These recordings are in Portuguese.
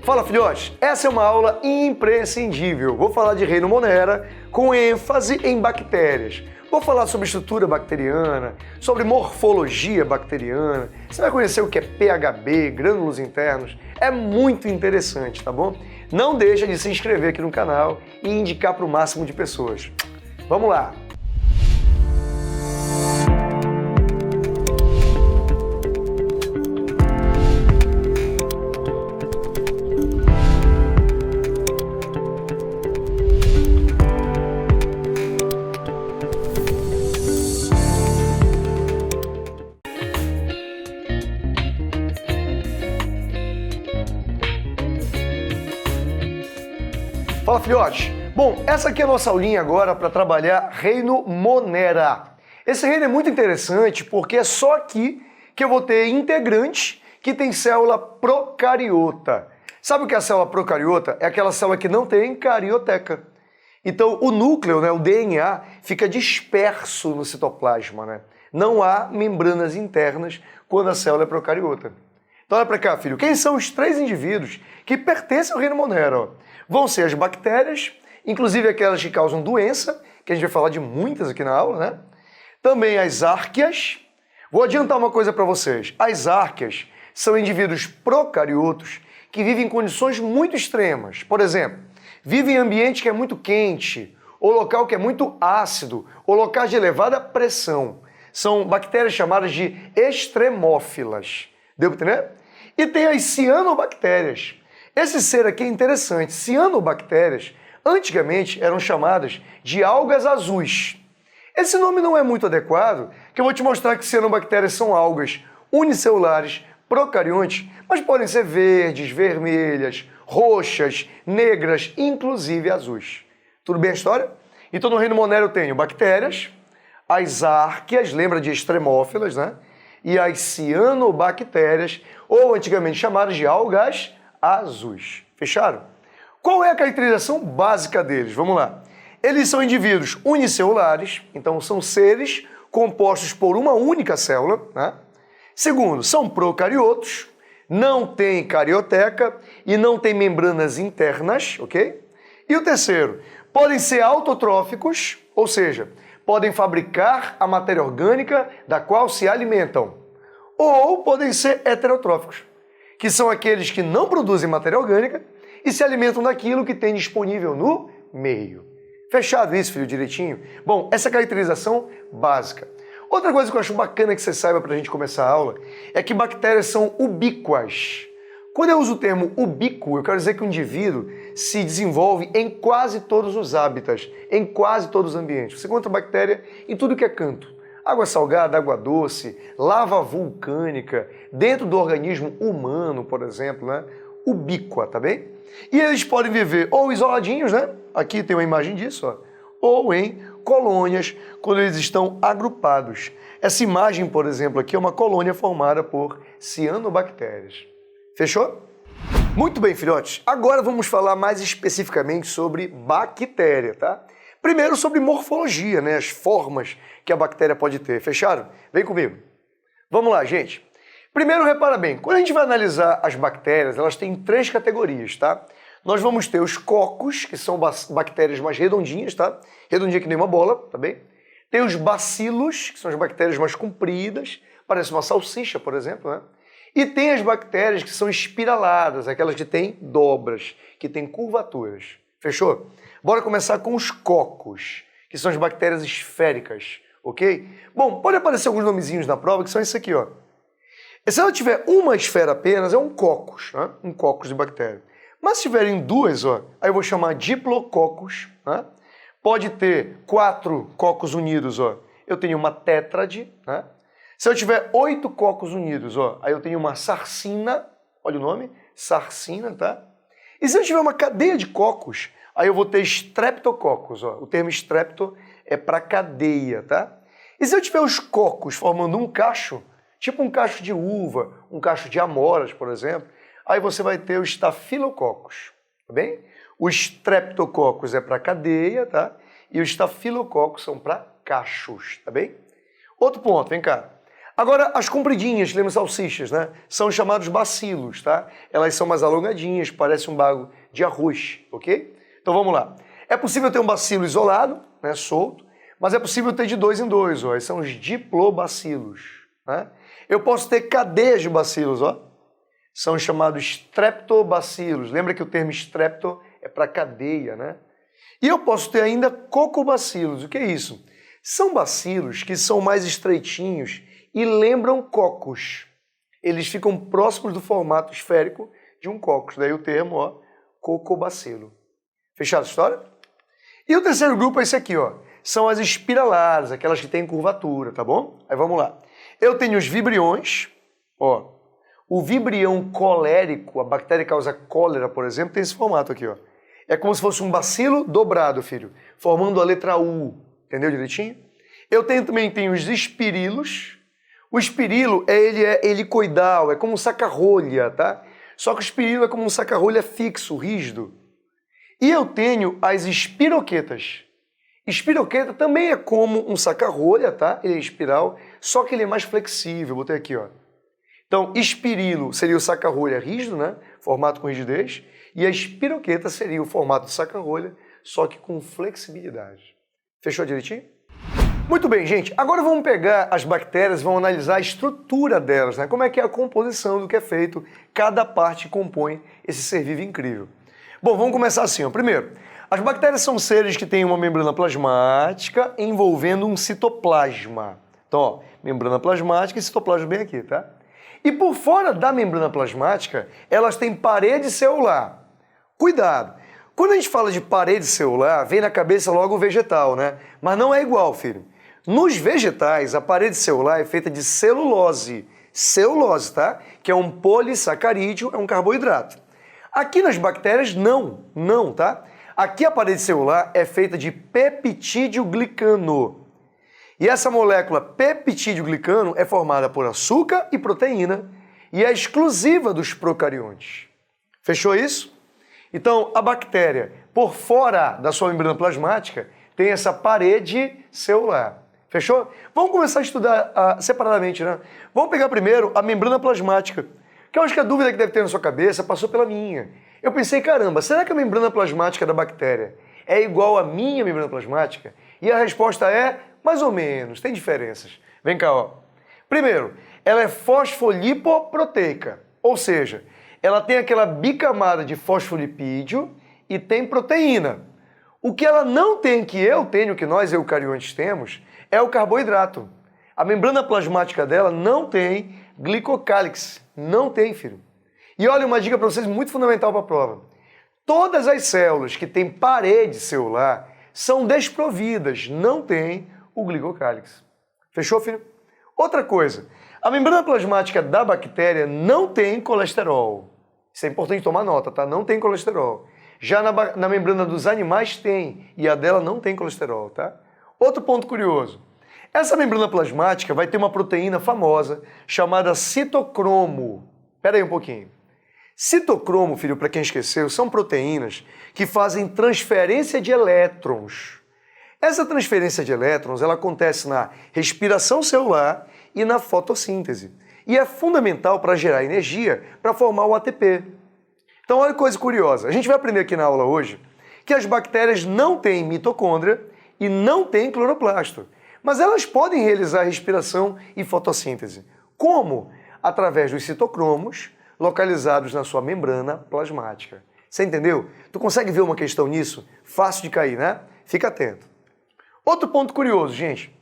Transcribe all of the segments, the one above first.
Fala, filhotes! Essa é uma aula imprescindível. Vou falar de reino Monera com ênfase em bactérias. Vou falar sobre estrutura bacteriana, sobre morfologia bacteriana. Você vai conhecer o que é pHb, grânulos internos. É muito interessante, tá bom? Não deixa de se inscrever aqui no canal e indicar para o máximo de pessoas. Vamos lá! Fala, filhotes! Bom, essa aqui é a nossa aulinha agora para trabalhar reino Monera. Esse reino é muito interessante porque é só aqui que eu vou ter integrantes que tem célula procariota. Sabe o que é a célula procariota? É aquela célula que não tem carioteca. Então, o núcleo, o DNA, fica disperso no citoplasma, Não há membranas internas quando a célula é procariota. Então, olha para cá, filho. Quem são os 3 indivíduos que pertencem ao reino Monera? Vão ser as bactérias, inclusive aquelas que causam doença, que a gente vai falar de muitas aqui na aula, Também as árqueas. Vou adiantar uma coisa para vocês. As árqueas são indivíduos procariotos que vivem em condições muito extremas. Por exemplo, vivem em ambiente que é muito quente, ou local que é muito ácido, ou locais de elevada pressão. São bactérias chamadas de extremófilas. Deu para entender? E tem as cianobactérias. Esse ser aqui é interessante. Cianobactérias, antigamente, eram chamadas de algas azuis. Esse nome não é muito adequado, que eu vou te mostrar que cianobactérias são algas unicelulares, procariontes, mas podem ser verdes, vermelhas, roxas, negras, inclusive azuis. Tudo bem a história? Então, no reino Monera eu tenho bactérias, as árqueas, lembra de extremófilas, E as cianobactérias, ou antigamente chamadas de algas azuis. Fecharam? Qual é a caracterização básica deles? Vamos lá. Eles são indivíduos unicelulares, então são seres compostos por uma única célula, Segundo, são procariotos, não têm carioteca e não têm membranas internas, ok? E o terceiro, podem ser autotróficos, ou seja, podem fabricar a matéria orgânica da qual se alimentam, ou podem ser heterotróficos, que são aqueles que não produzem matéria orgânica e se alimentam daquilo que tem disponível no meio. Fechado isso, filho, direitinho? Bom, essa é a caracterização básica. Outra coisa que eu acho bacana que você saiba para a gente começar a aula é que bactérias são ubíquas. Quando eu uso o termo ubíquo, eu quero dizer que o indivíduo se desenvolve em quase todos os hábitats, em quase todos os ambientes. Você encontra bactéria em tudo que é canto. Água salgada, água doce, lava vulcânica, dentro do organismo humano, por exemplo, ubíqua, tá bem? E eles podem viver ou isoladinhos, Aqui tem uma imagem disso, ou em colônias, quando eles estão agrupados. Essa imagem, por exemplo, aqui é uma colônia formada por cianobactérias. Fechou? Muito bem, filhotes. Agora vamos falar mais especificamente sobre bactéria, tá? Primeiro sobre morfologia, as formas que a bactéria pode ter. Fecharam? Vem comigo. Vamos lá, gente. Primeiro, repara bem, quando a gente vai analisar as bactérias, elas têm 3 categorias, tá? Nós vamos ter os cocos, que são bactérias mais redondinhas, tá? Redondinha que nem uma bola, tá bem? Tem os bacilos, que são as bactérias mais compridas, parece uma salsicha, por exemplo, E tem as bactérias que são espiraladas, aquelas que têm dobras, que têm curvaturas. Fechou? Bora começar com os cocos, que são as bactérias esféricas, ok? Bom, pode aparecer alguns nomezinhos na prova, que são esse aqui, Se ela tiver uma esfera apenas, é um cocos, um cocos de bactéria. Mas se tiverem 2, aí eu vou chamar diplococos, Pode ter 4 cocos unidos, eu tenho uma tétrade, Se eu tiver 8 cocos unidos, aí eu tenho uma sarcina, olha o nome, sarcina, tá? E se eu tiver uma cadeia de cocos, aí eu vou ter streptococcus, O termo strepto é para cadeia, tá? E se eu tiver os cocos formando um cacho, tipo um cacho de uva, um cacho de amoras, por exemplo, aí você vai ter o estafilococcus, tá bem? O streptococcus é para cadeia, tá? E o estafilococcus são para cachos, tá bem? Outro ponto, vem cá. Agora, as compridinhas, lembra salsichas, né? São chamados bacilos, tá? Elas são mais alongadinhas, parece um bago de arroz, ok? Então vamos lá. É possível ter um bacilo isolado, né, solto, mas é possível ter de dois em dois, ó. Esses são os diplobacilos, né? Eu posso ter cadeias de bacilos, ó. São chamados streptobacilos. Lembra que o termo strepto é para cadeia, né? E eu posso ter ainda cocobacilos. O que é isso? São bacilos que são mais estreitinhos e lembram cocos. Eles ficam próximos do formato esférico de um cocos. Daí o termo, ó, cocobacilo. Fechado a história? E o terceiro grupo é esse aqui, ó. São as espiraladas, aquelas que têm curvatura, tá bom? Aí vamos lá. Eu tenho os vibriões, ó. O vibrião colérico, a bactéria que causa cólera, por exemplo, tem esse formato aqui, ó. É como se fosse um bacilo dobrado, filho, formando a letra U. Entendeu direitinho? Eu também tenho os espirilos. O espirilo é helicoidal, é como um saca-rolha, tá? Só que o espirilo é como um saca-rolha fixo, rígido. E eu tenho as espiroquetas. Espiroqueta também é como um saca-rolha, tá? Ele é espiral, só que ele é mais flexível. Botei aqui, ó. Então, espirilo seria o saca-rolha rígido, né? Formato com rigidez. E a espiroqueta seria o formato de saca-rolha, só que com flexibilidade. Fechou direitinho? Muito bem, gente. Agora vamos pegar as bactérias e vamos analisar a estrutura delas, né? Como é que é a composição do que é feito, cada parte compõe esse ser vivo incrível. Bom, vamos começar assim, ó. Primeiro, as bactérias são seres que têm uma membrana plasmática envolvendo um citoplasma. Então, ó, membrana plasmática e citoplasma bem aqui, tá? E por fora da membrana plasmática, elas têm parede celular. Cuidado! Quando a gente fala de parede celular, vem na cabeça logo o vegetal, né? Mas não é igual, filho. Nos vegetais, a parede celular é feita de celulose. Celulose, tá? Que é um polissacarídeo, é um carboidrato. Aqui nas bactérias, não, tá? Aqui a parede celular é feita de peptídeo glicano. E essa molécula peptídeo glicano é formada por açúcar e proteína e é exclusiva dos procariontes. Fechou isso? Então, a bactéria, por fora da sua membrana plasmática, tem essa parede celular. Fechou? Vamos começar a estudar separadamente, né? Vamos pegar primeiro a membrana plasmática, que eu acho que a dúvida que deve ter na sua cabeça passou pela minha. Eu pensei, caramba, será que a membrana plasmática da bactéria é igual à minha membrana plasmática? E a resposta é, mais ou menos, tem diferenças. Vem cá, ó. Primeiro, ela é fosfolipoproteica, ou seja, ela tem aquela bicamada de fosfolipídio e tem proteína. O que ela não tem, que eu tenho, que nós eucariontes temos, é o carboidrato. A membrana plasmática dela não tem glicocálix. Não tem, filho. E olha uma dica para vocês muito fundamental para a prova. Todas as células que têm parede celular são desprovidas, não têm o glicocálix. Fechou, filho? Outra coisa, a membrana plasmática da bactéria não tem colesterol. Isso é importante tomar nota, tá? Não tem colesterol. Já na membrana dos animais tem, e a dela não tem colesterol, tá? Outro ponto curioso. Essa membrana plasmática vai ter uma proteína famosa chamada citocromo. Espera aí um pouquinho. Citocromo, filho, para quem esqueceu, são proteínas que fazem transferência de elétrons. Essa transferência de elétrons ela acontece na respiração celular e na fotossíntese. E é fundamental para gerar energia para formar o ATP. Então, olha que coisa curiosa. A gente vai aprender aqui na aula hoje que as bactérias não têm mitocôndria e não têm cloroplasto. Mas elas podem realizar respiração e fotossíntese. Como? Através dos citocromos localizados na sua membrana plasmática. Você entendeu? Tu consegue ver uma questão nisso? Fácil de cair, né? Fica atento. Outro ponto curioso, gente.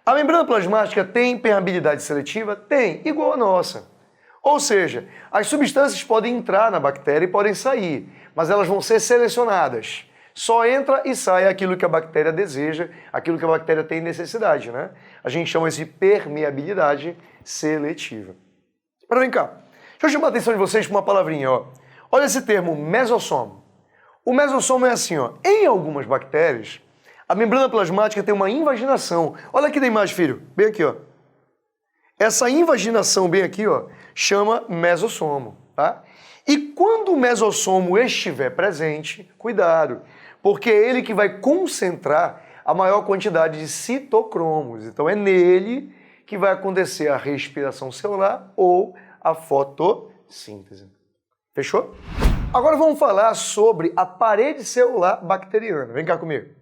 A membrana plasmática tem permeabilidade seletiva? Tem, igual a nossa. Ou seja, as substâncias podem entrar na bactéria e podem sair, mas elas vão ser selecionadas. Só entra e sai aquilo que a bactéria deseja, aquilo que a bactéria tem necessidade, né? A gente chama isso de permeabilidade seletiva. Agora vem cá. Deixa eu chamar a atenção de vocês para uma palavrinha, ó. Olha esse termo, mesossomo. O mesossomo é assim, ó. Em algumas bactérias, a membrana plasmática tem uma invaginação. Olha aqui na imagem, filho. Bem aqui, ó. Essa invaginação bem aqui, ó, chama mesossomo, tá? E quando o mesossomo estiver presente, cuidado, porque é ele que vai concentrar a maior quantidade de citocromos. Então é nele que vai acontecer a respiração celular ou a fotossíntese. Fechou? Agora vamos falar sobre a parede celular bacteriana. Vem cá comigo.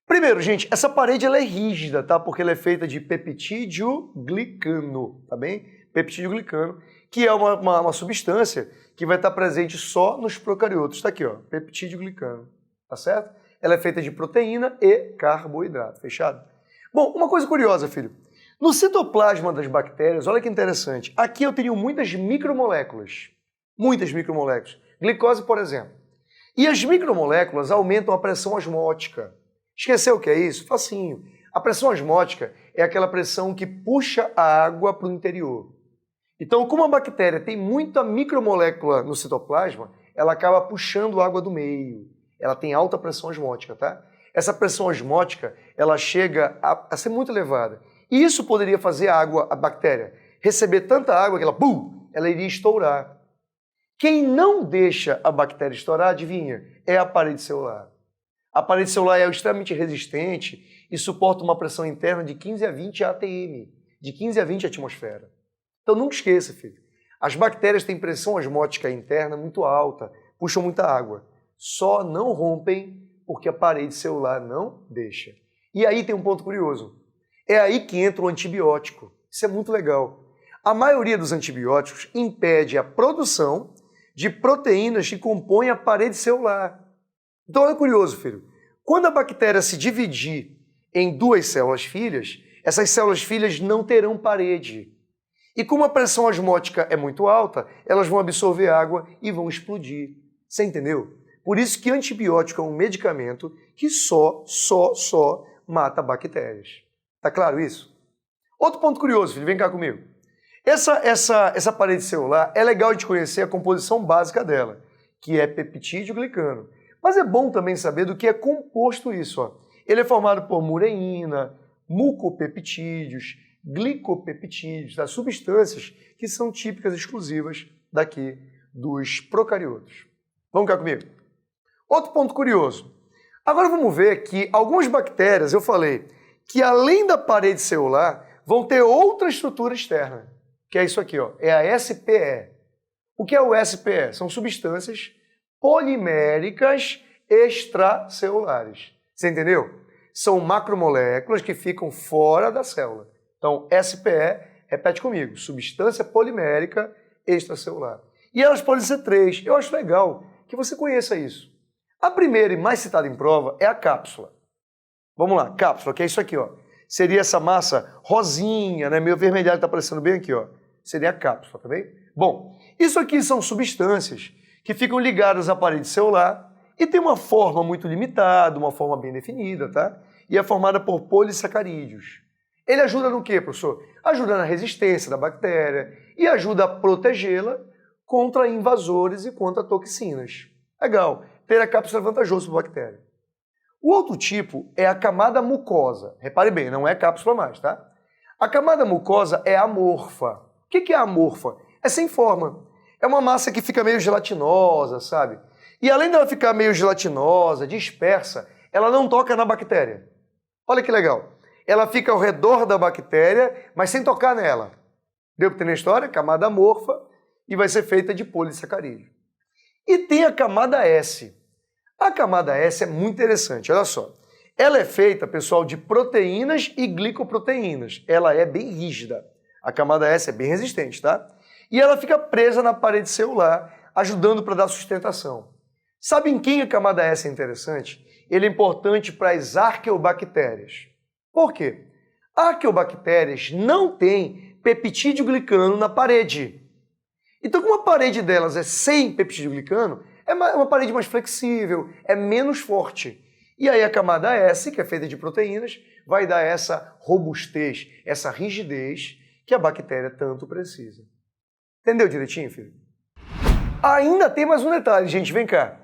Primeiro, gente, essa parede ela é rígida, tá? Porque ela é feita de peptídeo glicano, tá bem? Peptídeo glicano, que é uma substância que vai estar presente só nos procariotos. Tá aqui, ó, peptídeo glicano, tá certo? Ela é feita de proteína e carboidrato, fechado? Bom, uma coisa curiosa, filho. No citoplasma das bactérias, olha que interessante, aqui eu tenho muitas micromoléculas. Muitas micromoléculas. Glicose, por exemplo. E as micromoléculas aumentam a pressão osmótica. Esqueceu o que é isso? Facinho. A pressão osmótica é aquela pressão que puxa a água para o interior. Então, como a bactéria tem muita micromolécula no citoplasma, ela acaba puxando água do meio. Ela tem alta pressão osmótica, tá? Essa pressão osmótica, ela chega a ser muito elevada. E isso poderia fazer a bactéria, receber tanta água que ela iria estourar. Quem não deixa a bactéria estourar, adivinha? É a parede celular. A parede celular é extremamente resistente e suporta uma pressão interna de 15 a 20 atm, de 15 a 20 atmosfera. Então nunca esqueça, filho. As bactérias têm pressão osmótica interna muito alta, puxam muita água. Só não rompem porque a parede celular não deixa. E aí tem um ponto curioso. É aí que entra o antibiótico. Isso é muito legal. A maioria dos antibióticos impede a produção de proteínas que compõem a parede celular. Então olha curioso, filho. Quando a bactéria se dividir em duas células filhas, essas células filhas não terão parede. E como a pressão osmótica é muito alta, elas vão absorver água e vão explodir. Você entendeu? Por isso que antibiótico é um medicamento que só mata bactérias. Tá claro isso? Outro ponto curioso, filho, vem cá comigo. Essa parede celular é legal de conhecer a composição básica dela, que é peptídeo glicano. Mas é bom também saber do que é composto isso. Ó. Ele é formado por mureína, mucopeptídeos, glicopeptídeos, das substâncias que são típicas exclusivas daqui dos procariotos. Vamos cá comigo? Outro ponto curioso. Agora vamos ver que algumas bactérias, eu falei, que além da parede celular, vão ter outra estrutura externa, que é isso aqui, ó, é a SPE. O que é o SPE? São substâncias poliméricas extracelulares. Você entendeu? São macromoléculas que ficam fora da célula. Então, SPE, repete comigo, substância polimérica extracelular. E elas podem ser três. Eu acho legal que você conheça isso. A primeira e mais citada em prova é a cápsula. Vamos lá, cápsula, que é isso aqui, ó. Seria essa massa rosinha, né, meio avermelhada, que está aparecendo bem aqui, ó. Seria a cápsula, tá bem? Bom, isso aqui são substâncias que ficam ligadas à parede celular e tem uma forma muito limitada, uma forma bem definida, tá? E é formada por polissacarídeos. Ele ajuda no quê, professor? Ajuda na resistência da bactéria e ajuda a protegê-la contra invasores e contra toxinas. Legal, ter a cápsula é vantajoso para a bactéria. O outro tipo é a camada mucosa. Repare bem, não é cápsula mais, tá? A camada mucosa é amorfa. O que é amorfa? É sem forma. É uma massa que fica meio gelatinosa, sabe? E além dela ficar meio gelatinosa, dispersa, ela não toca na bactéria. Olha que legal. Ela fica ao redor da bactéria, mas sem tocar nela. Deu para entender a história? Camada amorfa e vai ser feita de polissacarídeo. E tem a camada S. A camada S é muito interessante, olha só. Ela é feita, pessoal, de proteínas e glicoproteínas. Ela é bem rígida. A camada S é bem resistente, tá? E ela fica presa na parede celular, ajudando para dar sustentação. Sabe em quem a camada S é interessante? Ele é importante para as arqueobactérias. Por quê? Arqueobactérias não têm peptídeo glicano na parede. Então, como a parede delas é sem peptídeo glicano, é uma parede mais flexível, é menos forte. E aí a camada S, que é feita de proteínas, vai dar essa robustez, essa rigidez que a bactéria tanto precisa. Entendeu direitinho, filho? Ainda tem mais um detalhe, gente, vem cá.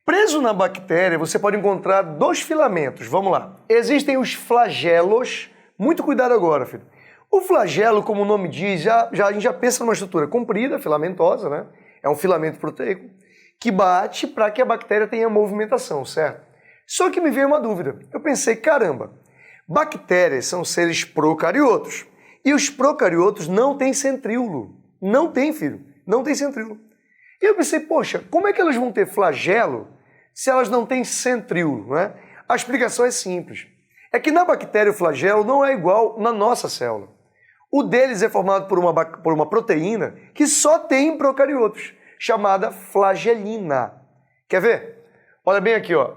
Preso na bactéria, você pode encontrar dois filamentos. Vamos lá. Existem os flagelos. Muito cuidado agora, filho. O flagelo, como o nome diz, a gente já pensa numa estrutura comprida, filamentosa, né? É um filamento proteico que bate para que a bactéria tenha movimentação, certo? Só que me veio uma dúvida. Eu pensei, caramba, bactérias são seres procariotos. E os procariotos não têm centríolo. Não tem, filho. Não tem centríolo. E eu pensei, poxa, como é que elas vão ter flagelo se elas não têm centríolo, não é? A explicação é simples. É que na bactéria o flagelo não é igual na nossa célula. O deles é formado por uma proteína que só tem em procariotos, chamada flagelina. Quer ver? Olha bem aqui, ó.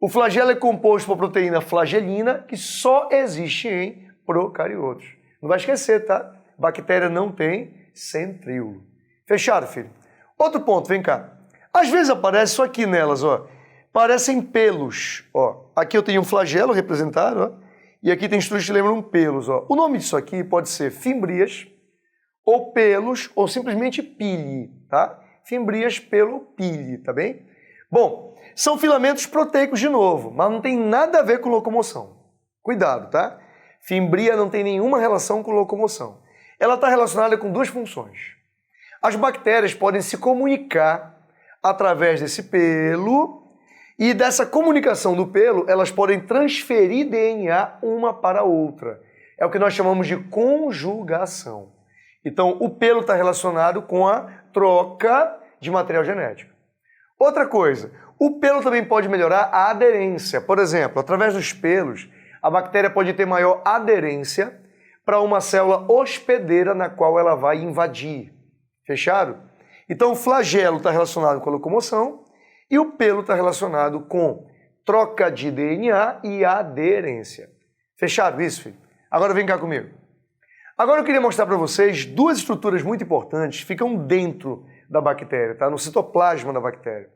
O flagelo é composto por proteína flagelina que só existe em procariotos. Não vai esquecer, tá? Bactéria não tem centríolo. Fechado, filho? Outro ponto, vem cá. Às vezes aparece isso aqui nelas, ó. Parecem pelos, ó. Aqui eu tenho um flagelo representado, ó. E aqui tem estudos que lembram pelos, ó. O nome disso aqui pode ser fimbrias, ou pelos, ou simplesmente pili, tá? Fimbrias, pelo, pili, tá bem? Bom, são filamentos proteicos de novo, mas não tem nada a ver com locomoção. Cuidado, tá? Fimbria não tem nenhuma relação com locomoção. Ela está relacionada com duas funções. As bactérias podem se comunicar através desse pelo e dessa comunicação do pelo, elas podem transferir DNA uma para a outra. É o que nós chamamos de conjugação. Então, o pelo está relacionado com a troca de material genético. Outra coisa, o pelo também pode melhorar a aderência. Por exemplo, através dos pelos, a bactéria pode ter maior aderência para uma célula hospedeira na qual ela vai invadir. Fechado? Então, o flagelo está relacionado com a locomoção e o pelo está relacionado com troca de DNA e aderência. Fechado isso, filho? Agora vem cá comigo. Agora eu queria mostrar para vocês duas estruturas muito importantes que ficam dentro da bactéria, tá? No citoplasma da bactéria.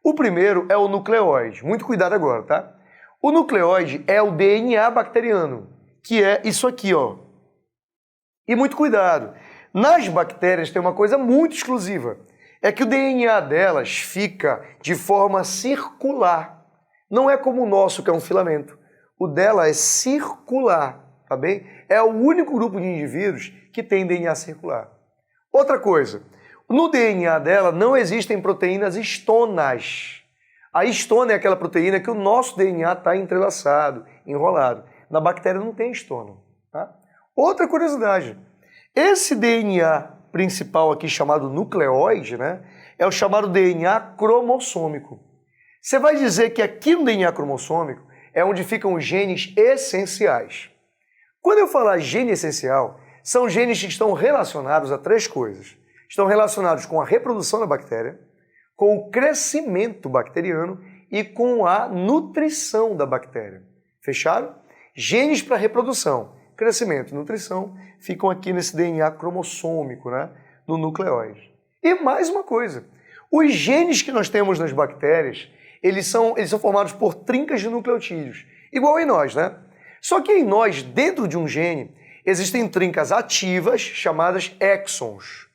O primeiro é o nucleóide. Muito cuidado agora, tá? O nucleóide é o DNA bacteriano, que é isso aqui, ó. E muito cuidado. Nas bactérias tem uma coisa muito exclusiva. É que o DNA delas fica de forma circular. Não é como o nosso, que é um filamento. O dela é circular, tá bem? É o único grupo de indivíduos que tem DNA circular. Outra coisa, no DNA dela não existem proteínas histonas. A histona é aquela proteína que o nosso DNA está entrelaçado, enrolado. Na bactéria não tem histona. Tá? Outra curiosidade, esse DNA principal aqui chamado nucleóide, né, é o chamado DNA cromossômico. Você vai dizer que aqui no DNA cromossômico é onde ficam os genes essenciais. Quando eu falar gene essencial, são genes que estão relacionados a três coisas. Estão relacionados com a reprodução da bactéria, com o crescimento bacteriano e com a nutrição da bactéria. Fecharam? Genes para reprodução, crescimento e nutrição ficam aqui nesse DNA cromossômico, né, no nucleóide. E mais uma coisa, os genes que nós temos nas bactérias, eles são formados por trincas de nucleotídeos, igual em nós, né? Só que em nós, dentro de um gene, existem trincas ativas, chamadas exons,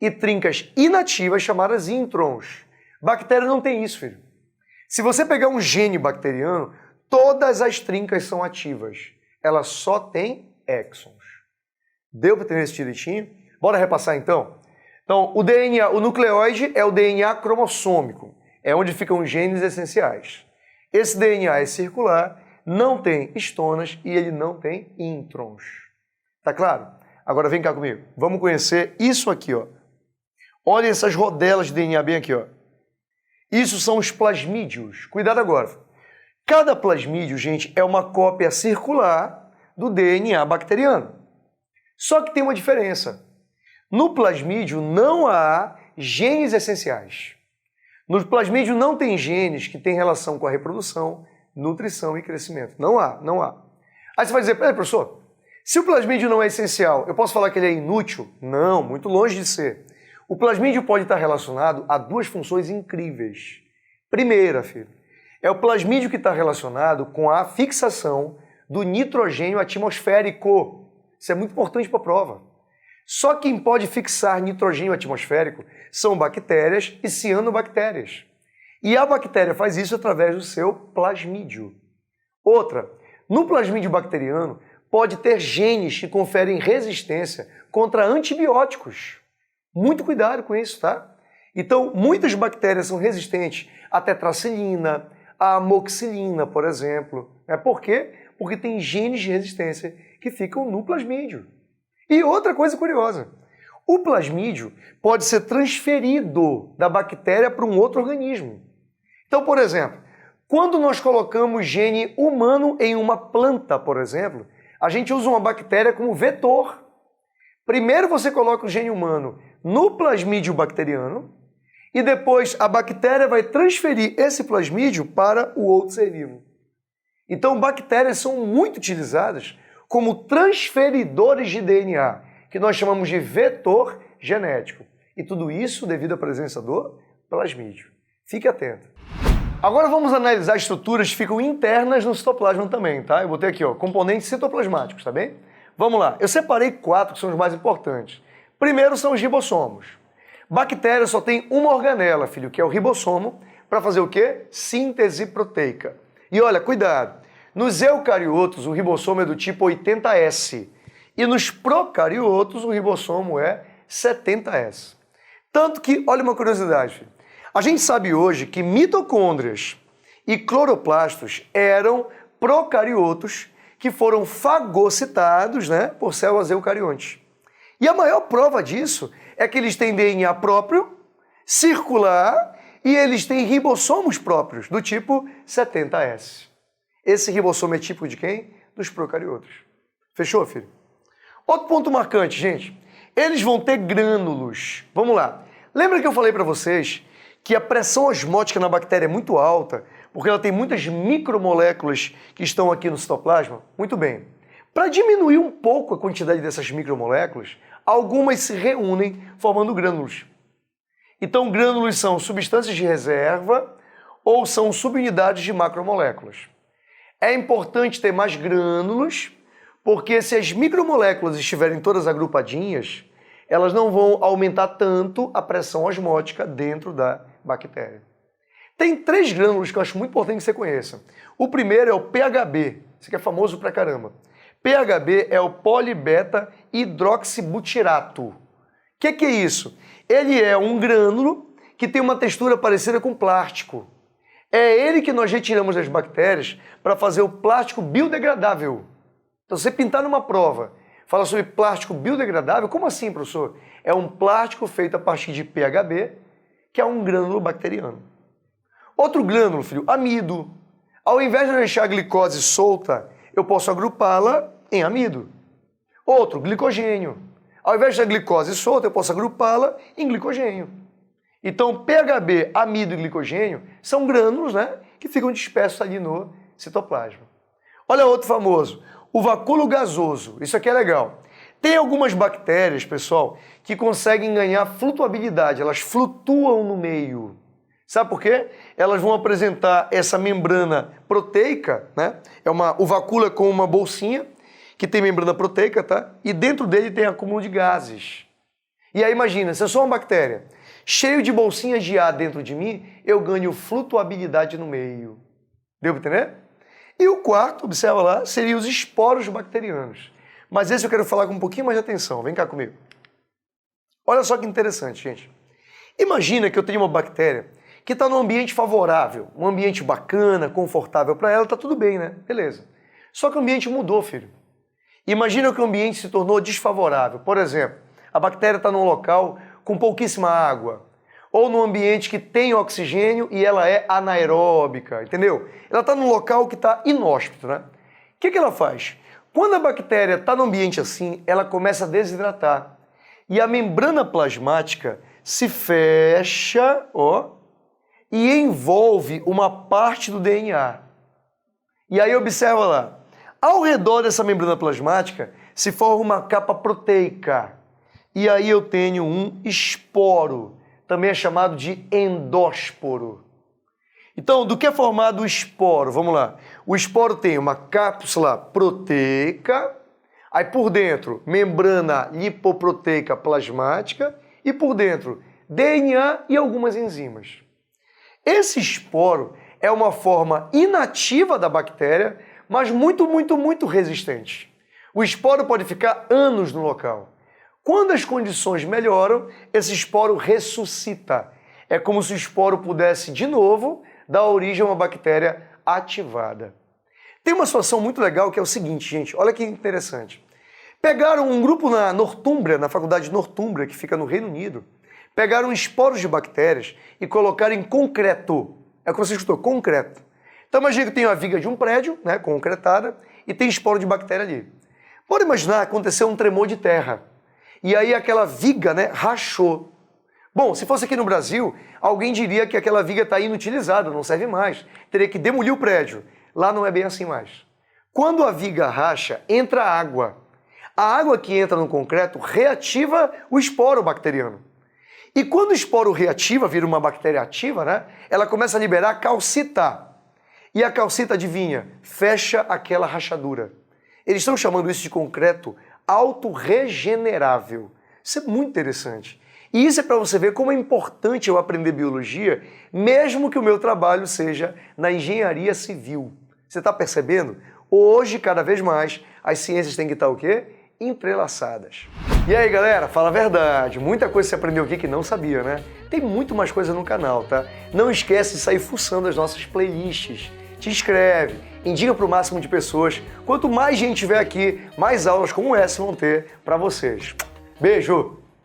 e trincas inativas, chamadas introns. Bactéria não tem isso, filho. Se você pegar um gene bacteriano, todas as trincas são ativas. Ela só tem exons. Deu para entender esse direitinho? Bora repassar então? Então, o DNA, o nucleóide é o DNA cromossômico. É onde ficam os genes essenciais. Esse DNA é circular, não tem histonas e ele não tem introns. Tá claro? Agora vem cá comigo. Vamos conhecer isso aqui, ó. Olha essas rodelas de DNA bem aqui, ó. Isso são os plasmídios. Cuidado agora. Cada plasmídio, gente, é uma cópia circular do DNA bacteriano. Só que tem uma diferença. No plasmídio não há genes essenciais. No plasmídio não tem genes que têm relação com a reprodução, nutrição e crescimento. Não há, não há. Aí você vai dizer, peraí, professor, se o plasmídio não é essencial, eu posso falar que ele é inútil? Não, muito longe de ser. O plasmídio pode estar relacionado a duas funções incríveis. Primeira, filho, é o plasmídio que está relacionado com a fixação do nitrogênio atmosférico. Isso é muito importante para a prova. Só quem pode fixar nitrogênio atmosférico são bactérias e cianobactérias. E a bactéria faz isso através do seu plasmídio. Outra, no plasmídio bacteriano pode ter genes que conferem resistência contra antibióticos. Muito cuidado com isso, tá? Então, muitas bactérias são resistentes à tetracilina, à amoxicilina, por exemplo. Por quê? Porque tem genes de resistência que ficam no plasmídio. E outra coisa curiosa, o plasmídio pode ser transferido da bactéria para um outro organismo. Então, por exemplo, quando nós colocamos gene humano em uma planta, por exemplo, a gente usa uma bactéria como vetor. Primeiro você coloca o gene humano no plasmídio bacteriano e depois a bactéria vai transferir esse plasmídio para o outro ser vivo. Então, bactérias são muito utilizadas como transferidores de DNA, que nós chamamos de vetor genético. E tudo isso devido à presença do plasmídio. Fique atento. Agora vamos analisar estruturas que ficam internas no citoplasma também, tá? Eu botei aqui, ó, componentes citoplasmáticos, tá bem? Vamos lá. Eu separei 4 que são os mais importantes. Primeiro são os ribossomos. Bactéria só tem uma organela, filho, que é o ribossomo, para fazer o quê? Síntese proteica. E olha, cuidado. Nos eucariotos, o ribossomo é do tipo 80S. E nos procariotos, o ribossomo é 70S. Tanto que, olha uma curiosidade, filho. A gente sabe hoje que mitocôndrias e cloroplastos eram procariotos que foram fagocitados, né, por células eucariontes. E a maior prova disso é que eles têm DNA próprio, circular, e eles têm ribossomos próprios, do tipo 70S. Esse ribossomo é típico de quem? Dos procariotos. Fechou, filho? Outro ponto marcante, gente. Eles vão ter grânulos. Vamos lá. Lembra que eu falei para vocês que a pressão osmótica na bactéria é muito alta, porque ela tem muitas micromoléculas que estão aqui no citoplasma? Muito bem. Para diminuir um pouco a quantidade dessas micromoléculas, algumas se reúnem formando grânulos. Então, grânulos são substâncias de reserva ou são subunidades de macromoléculas. É importante ter mais grânulos, porque se as micromoléculas estiverem todas agrupadinhas, elas não vão aumentar tanto a pressão osmótica dentro da bactéria. Tem 3 grânulos que eu acho muito importante que você conheça. O primeiro é o PHB, esse aqui é famoso pra caramba. PHB é o polibeta-hidroxibutirato. O que é isso? Ele é um grânulo que tem uma textura parecida com plástico. É ele que nós retiramos das bactérias para fazer o plástico biodegradável. Então, se você pintar numa prova, fala sobre plástico biodegradável, como assim, professor? É um plástico feito a partir de PHB, que é um grânulo bacteriano. Outro grânulo, filho, amido. Ao invés de eu deixar a glicose solta, eu posso agrupá-la em amido. Outro, glicogênio. Ao invés de a glicose solta, eu posso agrupá-la em glicogênio. Então, PHB, amido e glicogênio são grânulos, né, que ficam dispersos ali no citoplasma. Olha outro famoso, o vacúolo gasoso. Isso aqui é legal. Tem algumas bactérias, pessoal, que conseguem ganhar flutuabilidade, elas flutuam no meio. Sabe por quê? Elas vão apresentar essa membrana proteica, né? O vacúolo é como uma bolsinha que tem membrana proteica, tá? E dentro dele tem acúmulo de gases. E aí imagina, se eu sou uma bactéria cheio de bolsinhas de ar dentro de mim, eu ganho flutuabilidade no meio. Deu para entender? E o quarto, observa lá, seria os esporos bacterianos. Mas esse eu quero falar com um pouquinho mais de atenção. Vem cá comigo. Olha só que interessante, gente. Imagina que eu tenho uma bactéria que está num ambiente favorável, um ambiente bacana, confortável para ela, está tudo bem, né? Beleza. Só que o ambiente mudou, filho. Imagina que o ambiente se tornou desfavorável. Por exemplo, a bactéria está num local com pouquíssima água, ou num ambiente que tem oxigênio e ela é anaeróbica, entendeu? Ela está num local que está inóspito, né? O que ela faz? Quando a bactéria está num ambiente assim, ela começa a desidratar. E a membrana plasmática se fecha, ó, e envolve uma parte do DNA. E aí observa lá, ao redor dessa membrana plasmática se forma uma capa proteica. E aí eu tenho um esporo, também é chamado de endósporo. Então, do que é formado o esporo? Vamos lá. O esporo tem uma cápsula proteica, aí por dentro, membrana lipoproteica plasmática e por dentro, DNA e algumas enzimas. Esse esporo é uma forma inativa da bactéria, mas muito resistente. O esporo pode ficar anos no local. Quando as condições melhoram, esse esporo ressuscita. É como se o esporo pudesse, de novo, dar origem a uma bactéria ativada. Tem uma situação muito legal que é o seguinte, gente, olha que interessante. Pegaram um grupo na Northumbria, na faculdade de Northumbria, que fica no Reino Unido, pegaram esporos de bactérias e colocaram em concreto. É o que você escutou, concreto. Então imagina que tem uma viga de um prédio, né, concretada, e tem esporo de bactéria ali. Pode imaginar, aconteceu um tremor de terra. E aí aquela viga, né, rachou. Bom, se fosse aqui no Brasil, alguém diria que aquela viga está inutilizada, não serve mais. Teria que demolir o prédio. Lá não é bem assim mais. Quando a viga racha, entra água. A água que entra no concreto reativa o esporo bacteriano. E quando o esporo reativa, vira uma bactéria ativa, né, ela começa a liberar calcita. E a calcita, adivinha, fecha aquela rachadura. Eles estão chamando isso de concreto autorregenerável. Isso é muito interessante. E isso é para você ver como é importante eu aprender biologia, mesmo que o meu trabalho seja na engenharia civil. Você está percebendo? Hoje, cada vez mais, as ciências têm que estar o quê? Entrelaçadas. E aí, galera, fala a verdade. Muita coisa você aprendeu aqui que não sabia, né? Tem muito mais coisa no canal, tá? Não esquece de sair fuçando as nossas playlists. Te inscreve, indica para o máximo de pessoas. Quanto mais gente tiver aqui, mais aulas como essa vão ter para vocês. Beijo!